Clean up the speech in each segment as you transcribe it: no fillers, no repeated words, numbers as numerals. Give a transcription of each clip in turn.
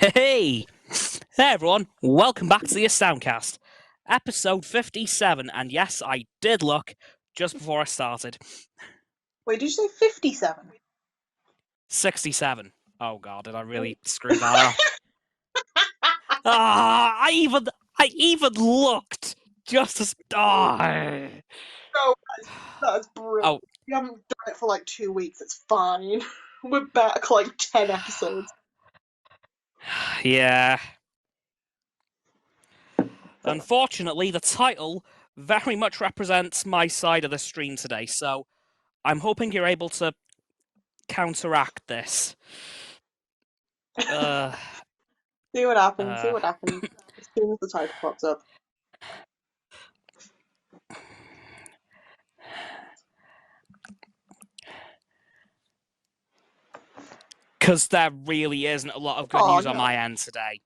Hey! Hey everyone, welcome back to the AstoundCast, episode 57, and yes, I did look just before I started. Wait, did you say 57? 67. Oh god, did I Oh. really screw that up? I even looked just as... No, that's brilliant. Oh, We haven't done it for like 2 weeks, it's fine. We're back like 10 episodes. yeah. Unfortunately, the title very much represents my side of the stream today, so I'm hoping you're able to counteract this. Uh... See what happens, see Uh... what happens. As soon as the title pops up. Because there really isn't a lot of good Oh news on no. my end today.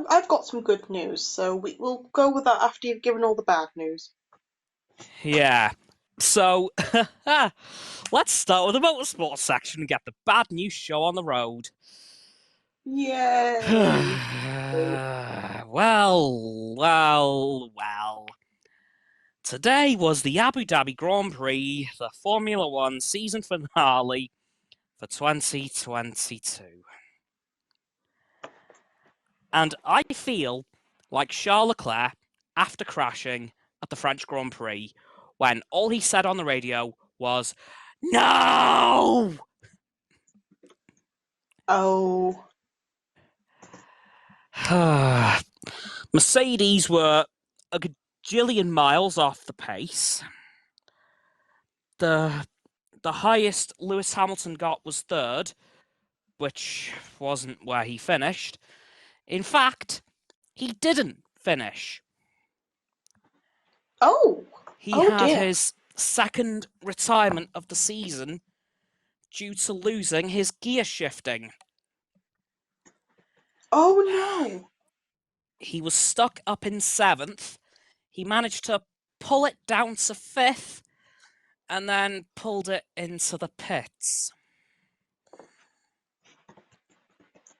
I've got some good news, so we'll go with that after you've given all the bad news. Yeah. So, let's start with the motorsports section and get the bad news show on the road. Yay! well. Today was the Abu Dhabi Grand Prix, the Formula One season finale for 2022. And I feel like Charles Leclerc after crashing at the French Grand Prix when all he said on the radio was, "No!" Oh. Mercedes were a gajillion miles off the pace. The highest Lewis Hamilton got was third, which wasn't where he finished. In fact, he didn't finish. Oh! He Oh had dear. his second retirement of the season due to losing his gear shifting. Oh no! He was stuck up in seventh. He managed to pull it down to fifth and then pulled it into the pits.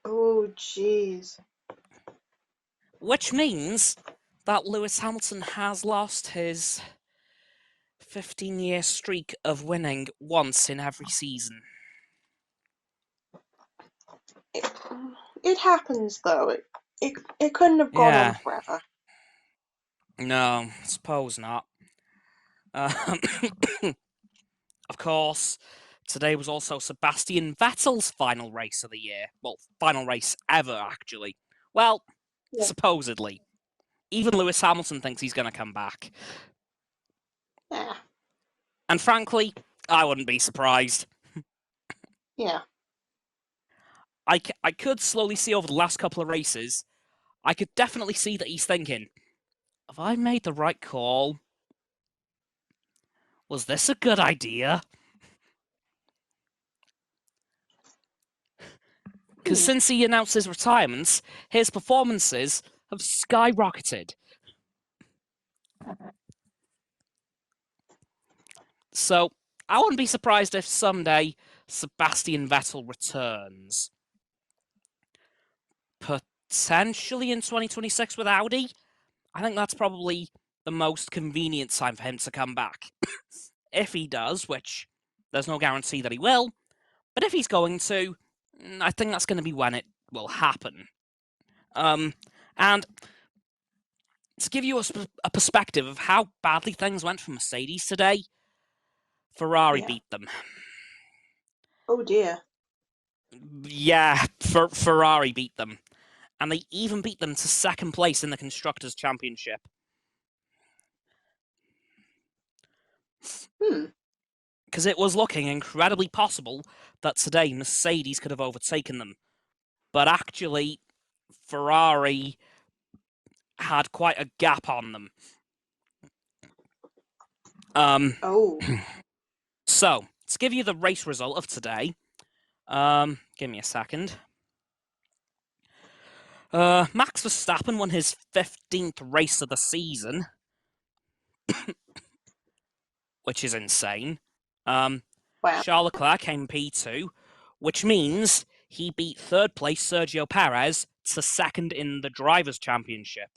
Oh jeez. Which means that Lewis Hamilton has lost his 15-year streak of winning once in every season. It, it happens though. It couldn't have gone on Yeah, forever. no, suppose not. Of course, today was also Sebastian Vettel's final race of the year. Well, final race ever, actually. Well, Yeah. supposedly. Even Lewis Hamilton thinks he's going to come back. Yeah. And frankly, I wouldn't be surprised. Yeah. I could slowly see over the last couple of races, I could definitely see that he's thinking, have I made the right call? Was this a good idea? Because Hmm. since he announced his retirement, his performances have skyrocketed. So, I wouldn't be surprised if someday Sebastian Vettel returns. Potentially in 2026 with Audi. I think that's probably the most convenient time for him to come back. If he does, which there's no guarantee that he will, but if he's going to, I think that's going to be when it will happen. And to give you a perspective of how badly things went for Mercedes today, Ferrari Yeah. beat them. Oh dear. Yeah, Ferrari beat them. And they even beat them to second place in the Constructors' Championship. Hmm. Because it was looking incredibly possible that today Mercedes could have overtaken them. But actually, Ferrari had quite a gap on them. Oh. So, to give you the race result of today, give me a second. Max Verstappen won his 15th race of the season, which is insane. Wow. Charles Leclerc came P2, which means he beat third place Sergio Perez to second in the Drivers' Championship.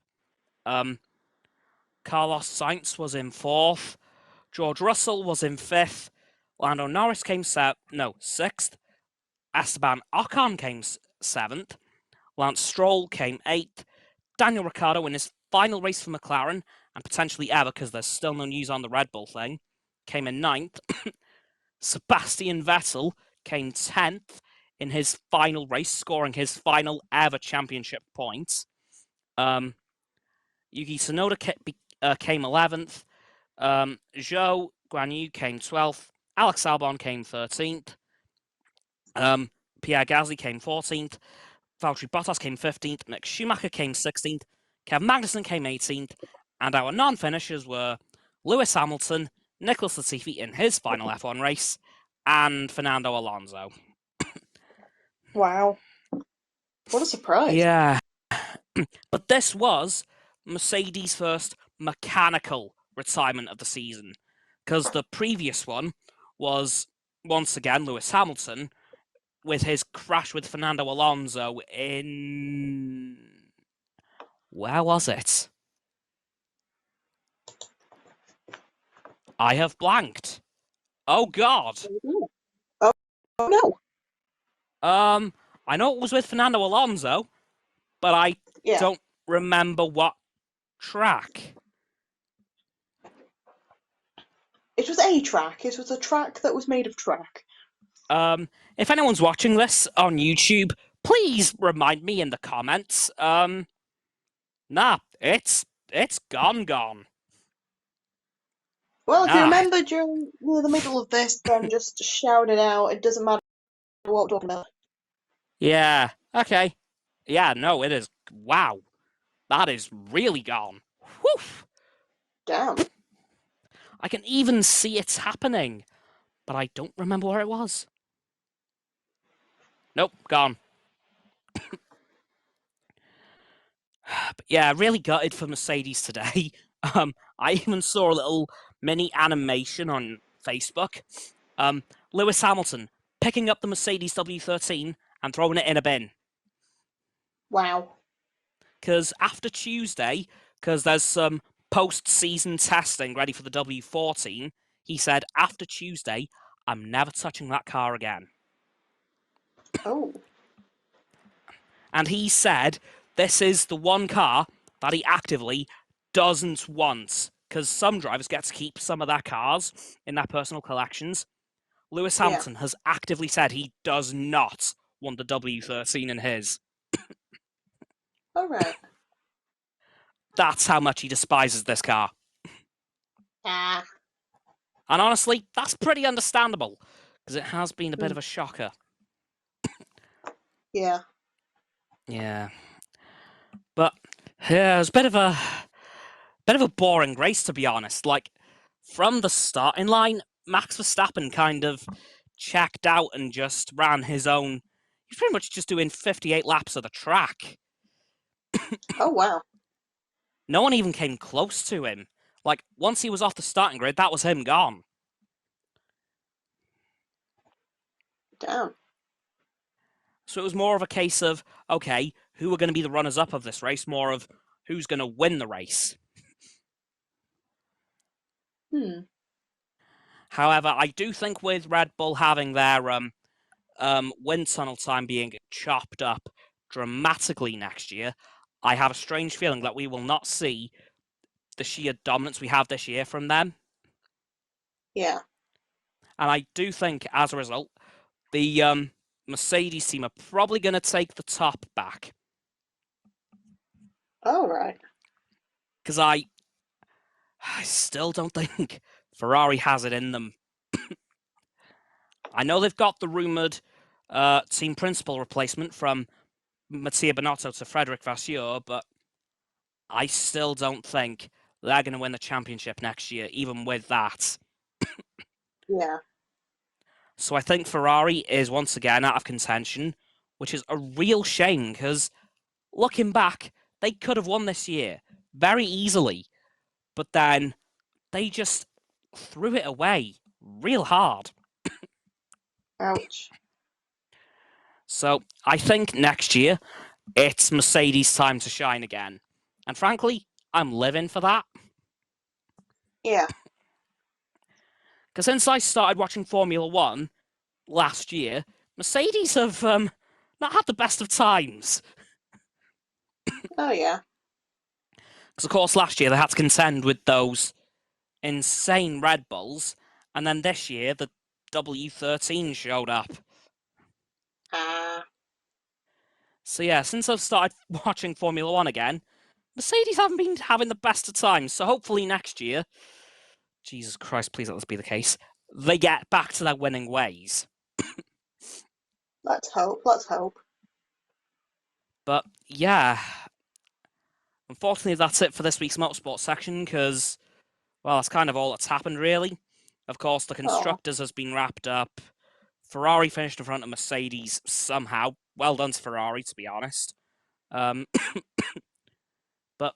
Carlos Sainz was in fourth. George Russell was in fifth. Lando Norris came sixth. Esteban Ocon came seventh. Lance Stroll came eighth. Daniel Ricciardo in his final race for McLaren, and potentially ever, because there's still no news on the Red Bull thing, came in ninth. Sebastian Vettel came 10th in his final race, scoring his final ever championship points. Yuki Tsunoda came 11th. Zhou Guanyu came 12th. Alex Albon came 13th. Pierre Gasly came 14th. Valtteri Bottas came 15th. Mick Schumacher came 16th. Kevin Magnussen came 18th. And our non-finishers were Lewis Hamilton, Nicholas Latifi in his final F1 race, and Fernando Alonso. Wow. What a surprise. Yeah. But this was Mercedes' first mechanical retirement of the season, because the previous one was, once again, Lewis Hamilton with his crash with Fernando Alonso in... Where was it? I have blanked. Oh, God. Oh, no. I know it was with Fernando Alonso, but I don't remember what track. It was a track. It was a track that was made of track. If anyone's watching this on YouTube, please remind me in the comments. Nah, it's gone. Well, if you remember during the middle of this, then just shout it out. It doesn't matter what we're talking about. Yeah, okay. Yeah, no, it is. Wow. That is really gone. Whew. Damn. I can even see it's happening, but I don't remember where it was. Nope, gone. But yeah, really gutted for Mercedes today. I even saw a little mini animation on Facebook. Lewis Hamilton picking up the Mercedes W13 and throwing it in a bin. Wow. Because after Tuesday, because there's some post-season testing ready for the W14, he said, after Tuesday, I'm never touching that car again. Oh. And he said this is the one car that he actively doesn't want, because some drivers get to keep some of their cars in their personal collections. Lewis Hamilton has actively said he does not want the W13 in his. All right. That's how much he despises this car. Ah. And honestly, that's pretty understandable, because it has been a bit of a shocker. Yeah. Yeah. But yeah, it was a bit of a boring race, to be honest. Like, from the starting line, Max Verstappen kind of checked out and just ran his own. He's pretty much just doing 58 laps of the track. Oh, wow. No one even came close to him. Like, once he was off the starting grid, that was him gone. Damn. So it was more of a case of, okay, who are going to be the runners-up of this race, more of who's going to win the race. However, I do think with Red Bull having their wind tunnel time being chopped up dramatically next year, I have a strange feeling that we will not see the sheer dominance we have this year from them. Yeah. And I do think, as a result, the Mercedes team are probably going to take the top back. Oh, right. Because I still don't think Ferrari has it in them. I know they've got the rumoured team principal replacement from Mattia Binotto to Frederic Vasseur, but I still don't think they're going to win the championship next year, even with that. Yeah. So I think Ferrari is once again out of contention, which is a real shame, because looking back, they could have won this year very easily, but then they just threw it away real hard. Ouch. So I think next year it's Mercedes' time to shine again. And frankly, I'm living for that. Yeah. Because since I started watching Formula One last year, Mercedes have not had the best of times. Oh yeah. Because, of course, last year they had to contend with those insane Red Bulls, and then this year the W13 showed up. Ah. So, yeah, since I've started watching Formula One again, Mercedes haven't been having the best of times. So, hopefully, next year, Jesus Christ, please let this be the case, they get back to their winning ways. Let's hope. Let's hope. But, yeah, unfortunately, that's it for this week's motorsport section because, well, that's kind of all that's happened, really. Of course, the Oh. constructors has been wrapped up. Ferrari finished in front of Mercedes somehow. Well done to Ferrari, to be honest. But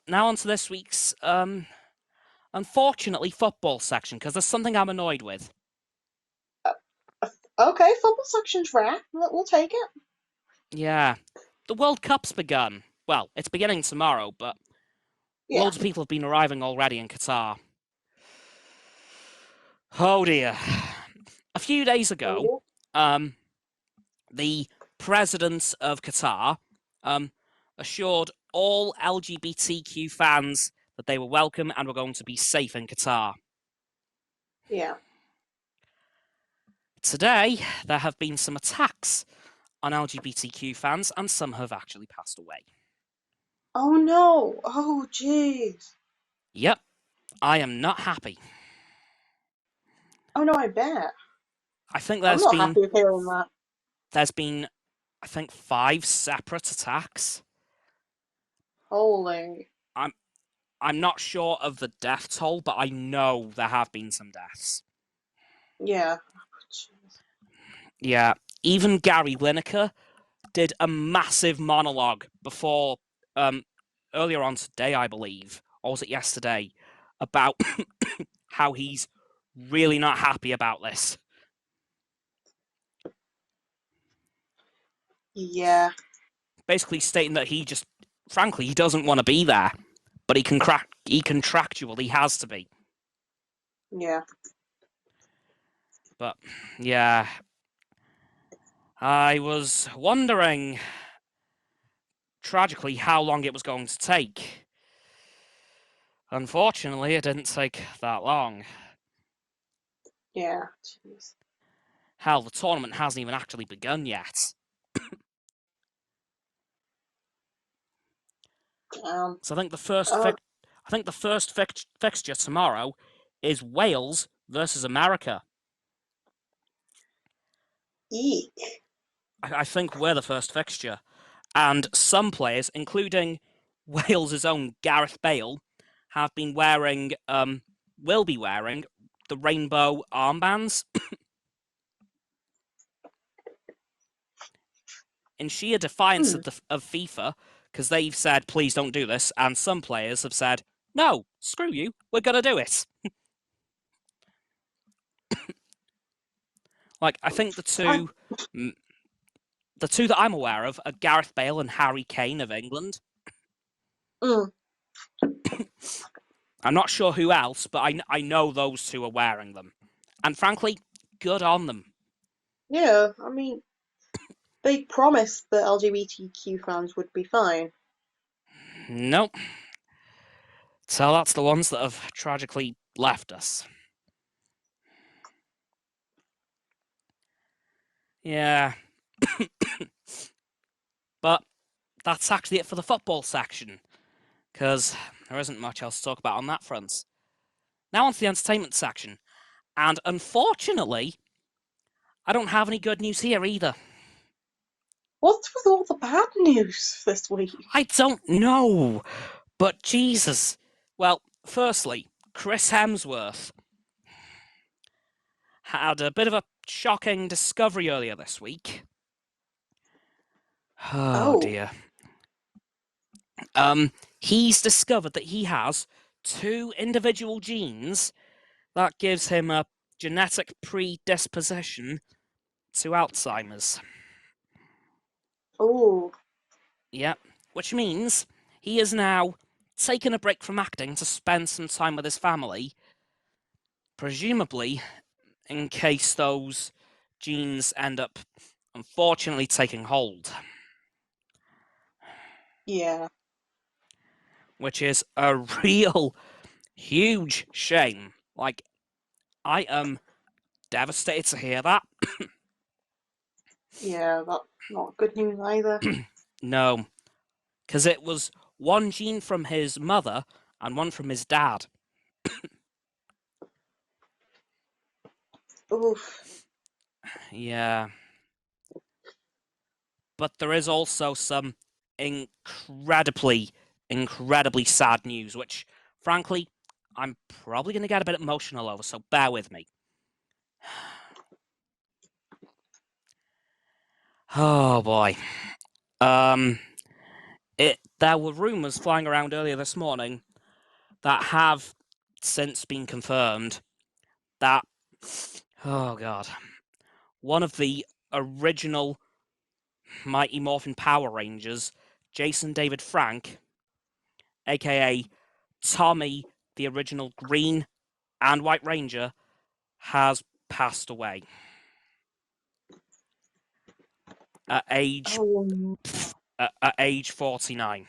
now on to this week's, unfortunately, football section, because there's something I'm annoyed with. Okay, football section's rare. We'll take it. Yeah. The World Cup's begun. Well, it's beginning tomorrow, but Yeah. loads of people have been arriving already in Qatar. Oh dear. A few days ago, the president of Qatar assured all LGBTQ fans that they were welcome and were going to be safe in Qatar. Yeah. Today, there have been some attacks on LGBTQ fans, and some have actually passed away. Oh no. Oh jeez. Yep, I am not happy. Oh no, I bet. I think I'm not happy with hearing that. there's been, I think, 5 separate attacks. Holy. I'm not sure of the death toll, but I know there have been some deaths. Yeah. Yeah, even Gary Lineker did a massive monologue before, earlier on today, I believe, or was it yesterday, about how he's really not happy about this. Yeah. Basically stating that he just, frankly, he doesn't want to be there, but he contractually has to be. Yeah. But, yeah, I was wondering, tragically, how long it was going to take. Unfortunately, it didn't take that long. Yeah. Jeez. Hell, the tournament hasn't even actually begun yet. So I think the first fixture tomorrow is Wales versus America. Eek. I think we're the first fixture. And some players, including Wales' own Gareth Bale, have been wearing, will be wearing, the rainbow armbands. In sheer defiance of FIFA, because they've said, please don't do this, and some players have said, no, screw you, we're going to do it. Like, I think the two that I'm aware of are Gareth Bale and Harry Kane of England. Mm. I'm not sure who else, but I know those two are wearing them. And frankly, good on them. Yeah, I mean, they promised that LGBTQ fans would be fine. Nope. So that's the ones that have tragically left us. Yeah. But that's actually it for the football section, because there isn't much else to talk about on that front. Now on to the entertainment section. And unfortunately, I don't have any good news here either. What's with all the bad news this week? I don't know, but Jesus. Well, firstly, Chris Hemsworth had a bit of a shocking discovery earlier this week. Oh Oh. dear. He's discovered that he has 2 individual genes that gives him a genetic predisposition to Alzheimer's. Oh, Yep. Which means he is now taken a break from acting to spend some time with his family, presumably in case those genes end up unfortunately taking hold. yeah, Which is a real huge shame. Like, I am devastated to hear that. yeah, that's not good news either. No, because it was one gene from his mother and one from his dad. Oof. Yeah. But there is also some incredibly, incredibly sad news, which, frankly, I'm probably going to get a bit emotional over, so bear with me. Oh boy. There were rumours flying around earlier this morning that have since been confirmed that, oh god, one of the original Mighty Morphin Power Rangers, Jasondavidfrank, aka Tommy, the original Green and White Ranger, has passed away at age Oh, at age 49.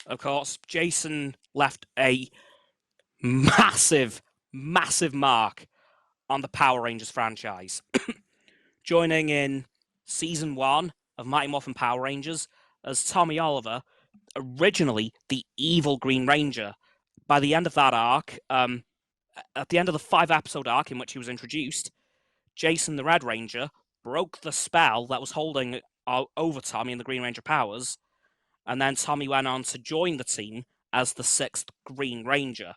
Of course, Jason left a massive, massive mark on the Power Rangers franchise, joining in season 1 of Mighty Morphin Power Rangers as Tommy Oliver, originally the evil Green Ranger. By the end of that arc, at the end of the 5-episode arc in which he was introduced, Jason the Red Ranger broke the spell that was holding over Tommy and the Green Ranger powers, and then Tommy went on to join the team as the 6th Green Ranger.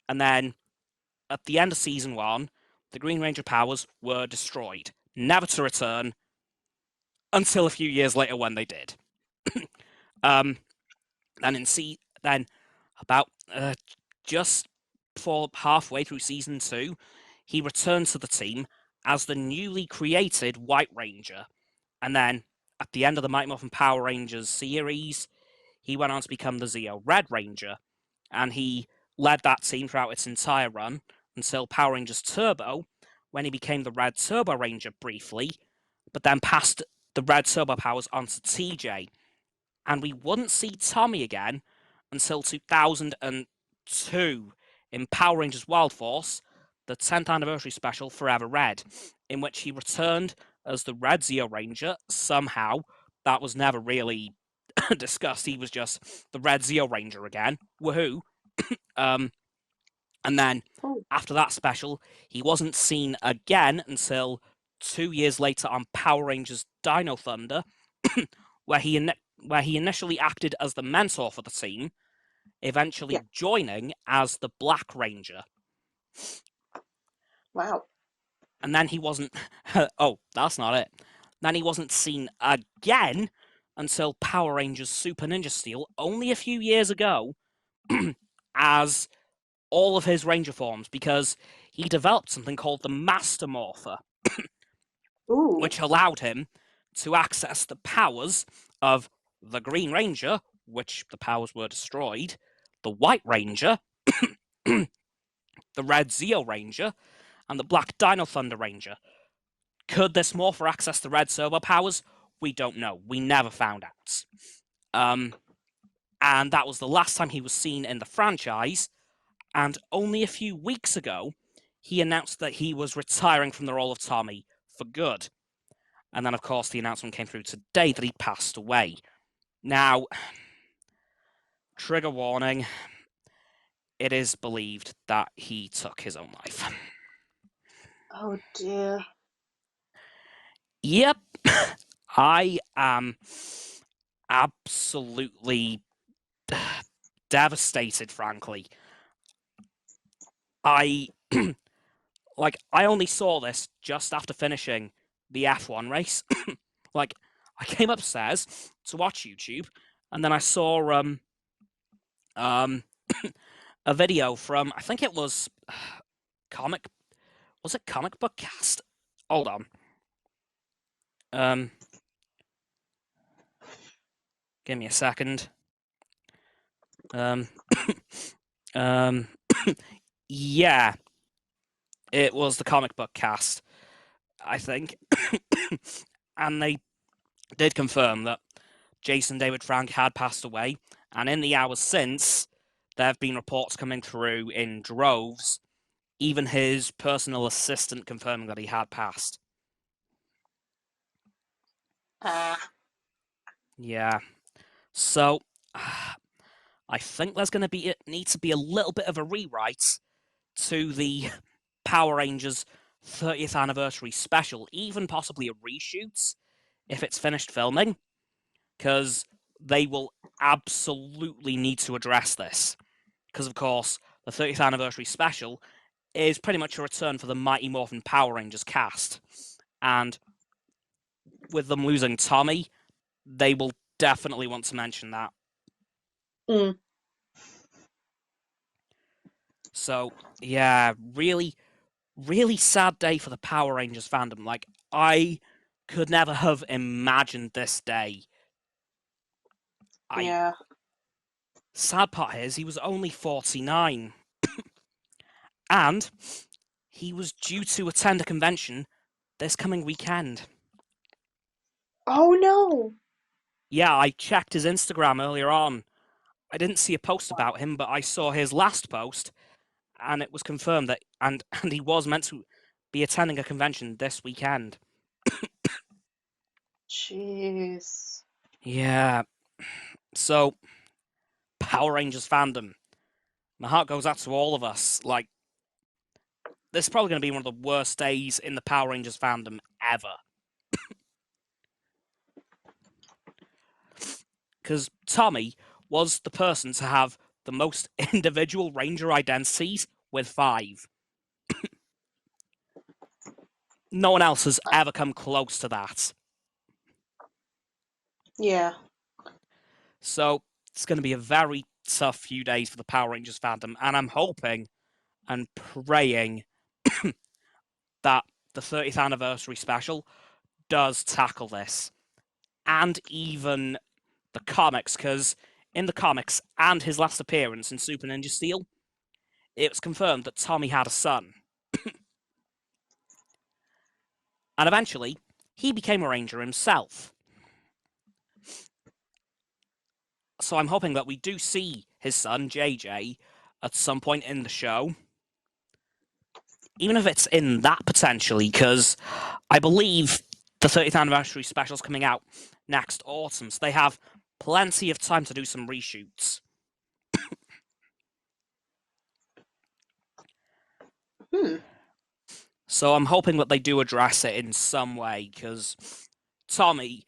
And then at the end of season 1, the Green Ranger powers were destroyed, never to return until a few years later when they did. And then about just before halfway through season 2, he returned to the team as the newly created White Ranger. And then at the end of the Mighty Morphin Power Rangers series, he went on to become the Zeo Red Ranger. And he led that team throughout its entire run until Power Rangers Turbo, when he became the Red Turbo Ranger briefly, but then passed the Red Turbo powers onto TJ. And we wouldn't see Tommy again until 2002 in Power Rangers Wild Force, the 10th anniversary special Forever Red, in which he returned as the Red Zeo Ranger somehow. That was never really discussed. He was just the Red Zeo Ranger again. Woohoo! And then oh, after that special, he wasn't seen again until 2 years later on Power Rangers Dino Thunder, where he initially acted as the mentor for the team, yeah. eventually joining as the Black Ranger. Wow. And then he wasn't. Oh, that's not it. Then he wasn't seen again until Power Rangers Super Ninja Steel only a few years ago as all of his Ranger forms, because he developed something called the Master Morpher, Ooh. which allowed him to access the powers of the Green Ranger, which the powers were destroyed, the White Ranger, the Red Zeo Ranger, and the Black Dino Thunder Ranger. Could this Morpher access the Red Turbo powers? We don't know. We never found out. And that was the last time he was seen in the franchise. And only a few weeks ago, he announced that he was retiring from the role of Tommy for good. And then, of course, the announcement came through today that he passed away. Now, trigger warning, it is believed that he took his own life. Oh dear. Yep, I am absolutely devastated, frankly. I I only saw this just after finishing the F1 race. Like, I came upstairs to watch YouTube, and then I saw um a video from, I think it was comic was it Comic Book Cast? Hold on. Give me a second. Yeah, it was the comic book cast, I think. And they did confirm that Jason David Frank had passed away, and in the hours since, there have been reports coming through in droves, even his personal assistant confirming that he had passed. Yeah. So, I think there's going to need to be a little bit of a rewrite to the Power Rangers 30th anniversary special, even possibly a reshoot if it's finished filming, because they will absolutely need to address this. Because, of course, the 30th anniversary special is pretty much a return for the Mighty Morphin Power Rangers cast. And with them losing Tommy, they will definitely want to mention that. Mm. So, yeah, really, really sad day for the Power Rangers fandom. Like, I could never have imagined this day. Yeah. Sad part is he was only 49. And he was due to attend a convention this coming weekend. Oh no. Yeah, I checked his Instagram earlier on. I didn't see a post about him, but I saw his last post, and it was confirmed that and he was meant to be attending a convention this weekend. Jeez. Yeah. So, Power Rangers fandom. My heart goes out to all of us. Like, this is probably going to be one of the worst days in the Power Rangers fandom ever. Because Tommy was the person to have the most individual Ranger identities with 5. No one else has ever come close to that. Yeah. So it's going to be a very tough few days for the Power Rangers fandom, and I'm hoping and praying that the 30th anniversary special does tackle this. And even the comics, because in the comics and his last appearance in Super Ninja Steel, it was confirmed that Tommy had a son. And eventually, he became a Ranger himself. So I'm hoping that we do see his son, JJ, at some point in the show. Even if it's in that potentially, because I believe the 30th anniversary special's coming out next autumn, so they have plenty of time to do some reshoots. So I'm hoping that they do address it in some way, because Tommy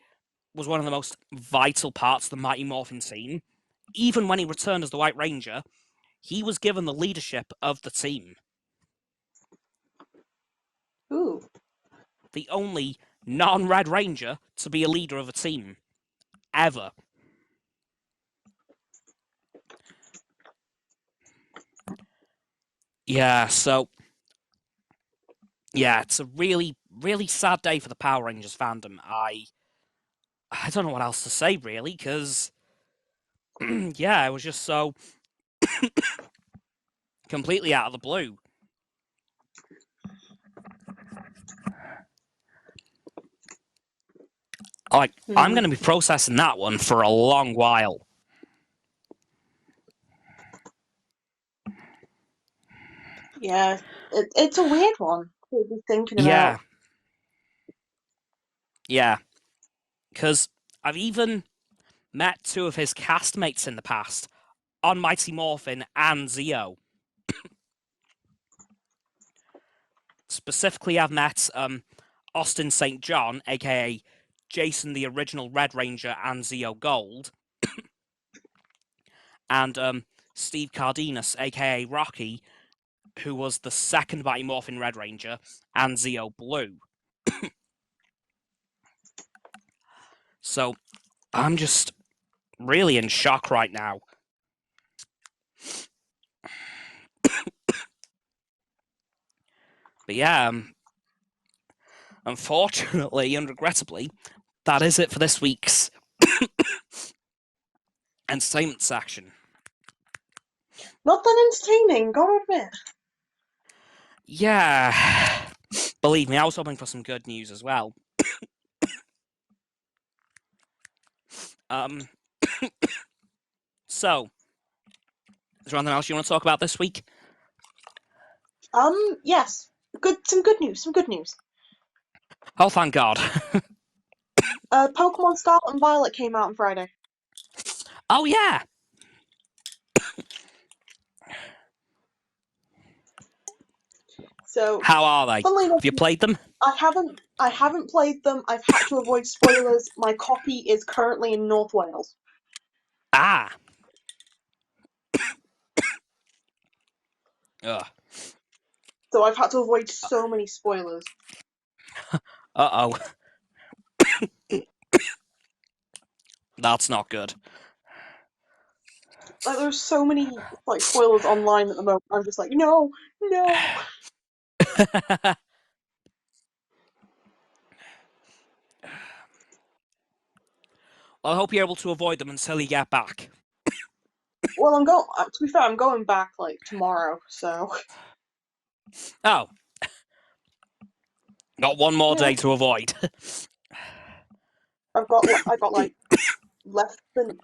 was one of the most vital parts of the Mighty Morphin team. Even when he returned as the White Ranger, he was given the leadership of the team. Ooh. The only non-Red Ranger to be a leader of a team. Ever. Yeah, so... Yeah, it's a really, really sad day for the Power Rangers fandom. I don't know what else to say, really, because... yeah, it was just so... completely out of the blue. Like, I'm going to be processing that one for a long while. Yeah, it's a weird one to be thinking Yeah. about. Yeah. Because I've even met 2 of his castmates in the past on Mighty Morphin and Zeo. Specifically, I've met Austin St. John, aka Jason, the original Red Ranger, and Zeo Gold, and Steve Cardenas, aka Rocky, who was the second Mighty Morphin Red Ranger, and Zeo Blue. So I'm just really in shock right now. But yeah, unfortunately and regrettably, that is it for this week's entertainment section. Not that entertaining, gotta admit. Yeah, believe me, I was hoping for some good news as well. So, is there anything else you want to talk about this week? Yes. Some good news. Oh, thank God. Pokemon Scarlet and Violet came out on Friday. Oh, yeah. So, How are they? funnily enough, Have you played them? I haven't played them. I've had to avoid spoilers. My copy is currently in North Wales. Ah. Ugh. So I've had to avoid so many spoilers. Uh-oh. That's not good. Like there's so many like spoilers online at the moment. I'm just like, no, no. Well, I hope you're able to avoid them until you get back. Well, I'm going. To be fair, I'm going back like tomorrow. So Oh. Got one more yeah, day to avoid. I got like less than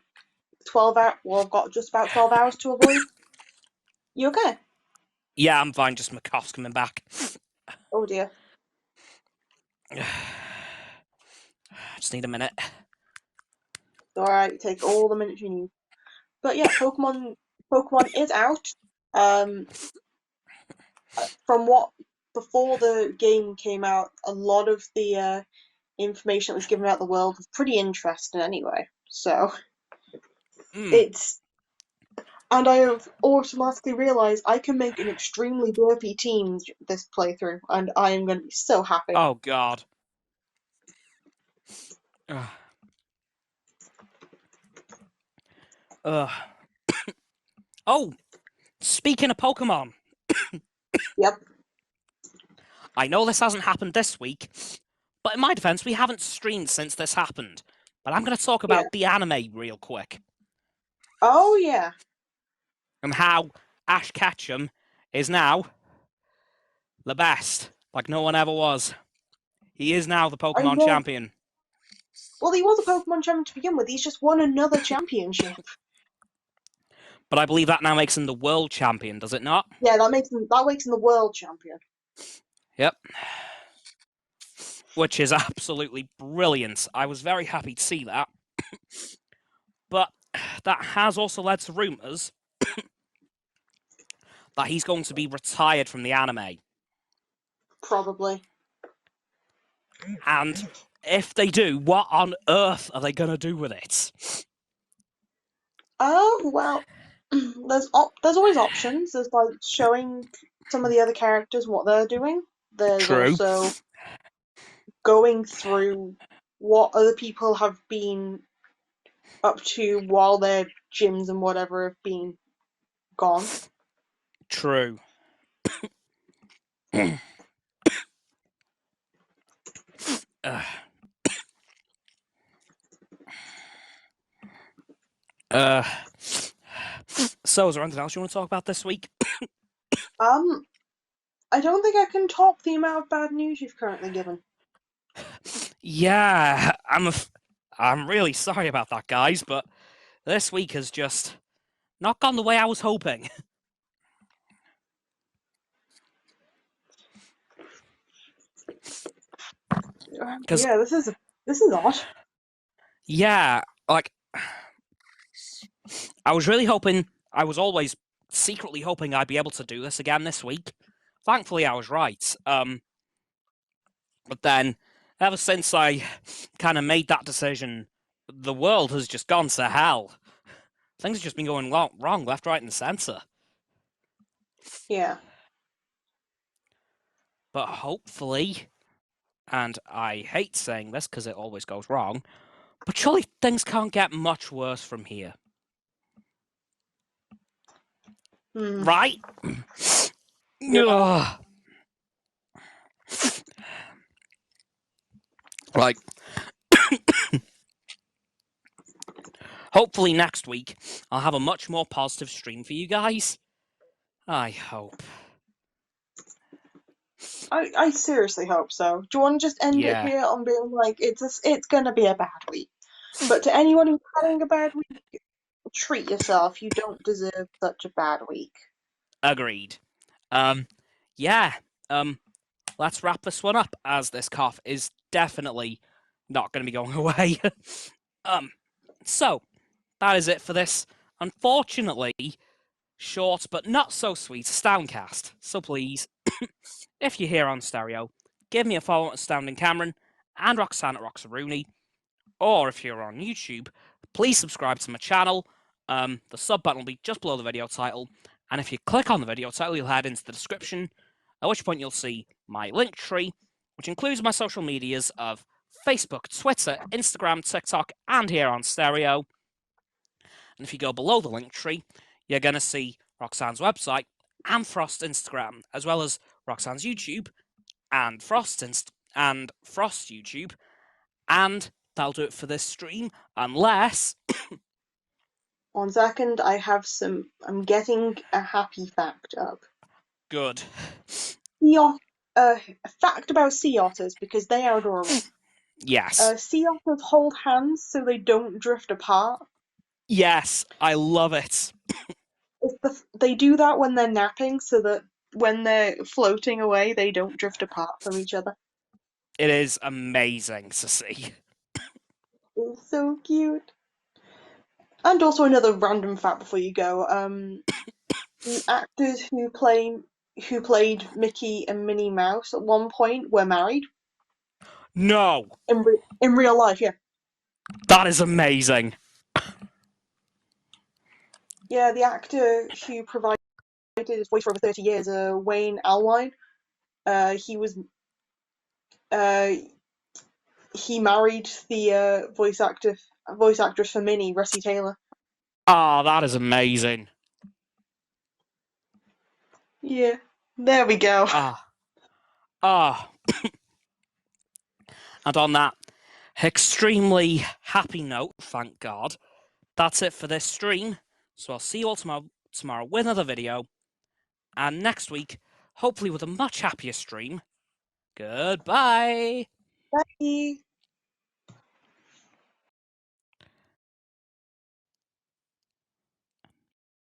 12 hours. Well, I've got just about 12 hours to avoid. You okay? Yeah, I'm fine. Just my cough's coming back. Oh dear. Just need a minute. All right, take all the minutes you need. But yeah, Pokemon is out. Um, from what before the game came out, a lot of the information that was given about the world was pretty interesting anyway. So it's and I have automatically realised I can make an extremely derpy team this playthrough, and I am going to be so happy. Oh, God. Oh, speaking of Pokemon, Yep. I know this hasn't happened this week, but in my defense, we haven't streamed since this happened. But I'm going to talk Yeah. about the anime real quick Oh yeah. and how Ash Ketchum is now the best, like no one ever was. He is now the I Pokemon know. champion. Well, he was a Pokemon champion to begin with. He's just won another championship. But I believe that now makes him the world champion, does it not? Yeah, that makes him the world champion. Yep. Which is absolutely brilliant. I was very happy to see that. But that has also led to rumours that he's going to be retired from the anime. Probably. And if they do, what on earth are they going to do with it? Oh well, there's always options. There's like showing some of the other characters what they're doing. There's True. also going through what other people have been up to while their gyms and whatever have been gone. True. So, is there anything else you want to talk about this week? I don't think I can top the amount of bad news you've currently given. Yeah, I'm really sorry about that, guys, but this week has just not gone the way I was hoping. Yeah, this is odd. Yeah, like I was really hoping. I was always secretly hoping I'd be able to do this again this week. Thankfully, I was right. But then, ever since I kind of made that decision, the world has just gone to hell. Things have just been going wrong, left, right, and centre. Yeah. But hopefully, and I hate saying this because it always goes wrong, but surely things can't get much worse from here. Right? Yeah. Like, hopefully next week I'll have a much more positive stream for you guys. I hope. I seriously hope so. Do you want to just end it Yeah, here on being like it's gonna be a bad week? But to anyone who's having a bad week, treat yourself. You don't deserve such a bad week. agreed. Yeah. Let's wrap this one up, as this cough is definitely not going to be going away. So that is it for this, unfortunately, short but not so sweet AstoundCast. So please, if you're here on stereo, give me a follow at Astounding Cameron and Roxanne at Roxo, or if you're on YouTube, please subscribe to my channel. The sub button will be just below the video title, and if you click on the video title, you'll head into the description, at which point you'll see my link tree, which includes my social medias of Facebook, Twitter, Instagram, TikTok, and here on stereo. And if you go below the link tree, you're going to see Roxanne's website and Frost's Instagram, as well as Roxanne's YouTube and Frost's YouTube. And that'll do it for this stream, unless... 1 second, I have some. I'm getting a happy fact up. Good. A fact about sea otters because they are adorable. Yes. Sea otters hold hands so they don't drift apart. Yes, I love it. They do that when they're napping so that when they're floating away, they don't drift apart from each other. It is amazing to see. It's so cute. And also another random fact before you go. The actors who played Mickey and Minnie Mouse at one point were married No, in real life. Yeah, that is amazing. yeah. The actor who provided his voice for over 30 years, Wayne Allwine. He was he married the voice actress for Minnie, Russie Taylor. Ah, that is amazing. Yeah, there we go. Ah. And on that extremely happy note, thank God, that's it for this stream. So I'll see you all tomorrow with another video. And next week, hopefully with a much happier stream. Goodbye. Bye.